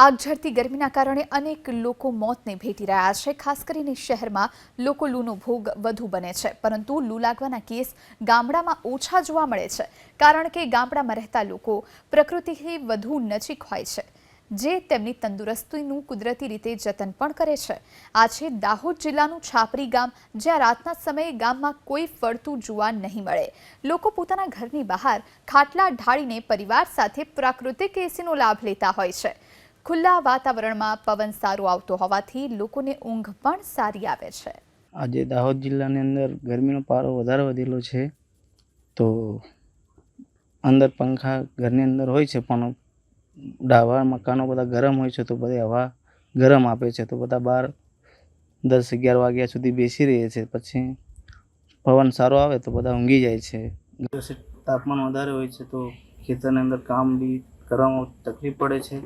આગ ઝરતી ગરમીના કારણે અનેક લોકો મોતને ભેટી રહ્યા છે। ખાસ કરીને શહેરમાં લોકો લૂનો ભોગ વધુ બને છે, પરંતુ લૂ લાગવાના કેસ ગામડામાં ઓછા જોવા મળે છે, કારણ કે ગામડામાં રહેતા લોકો પ્રકૃતિથી વધુ નજીક હોય છે, જે તેમની તંદુરસ્તીનું કુદરતી રીતે જતન પણ કરે છે। આ છે દાહોદ જિલ્લાનું છાપરી ગામ, જ્યાં રાતના સમયે ગામમાં કોઈ ફરતું જોવા નહીં મળે। લોકો પોતાના ઘરની બહાર ખાટલા ઢાળીને પરિવાર સાથે પ્રાકૃતિક એસીનો લાભ લેતા હોય છે। ખુલ્લા વાતાવરણમાં પવન સારો આવતો હોવાથી લોકોને ઊંઘ પણ સારી આવે છે। આજે દાહોદ જિલ્લાની અંદર ગરમીનો પારો વધારે વધેલો છે, તો અંદર પંખા ઘરની અંદર હોય છે, પણ ડાબા મકાનો બધા ગરમ હોય છે, તો બધી હવા ગરમ આપે છે, તો બધા બહાર 10-11 વાગ્યા સુધી બેસી રહે છે। પછી પવન સારો આવે તો બધા ઊંઘી જાય છે। દિવસે તાપમાન વધારે હોય છે, તો ખેતરની અંદર કામ બી કરવામાં તકલીફ પડે છે।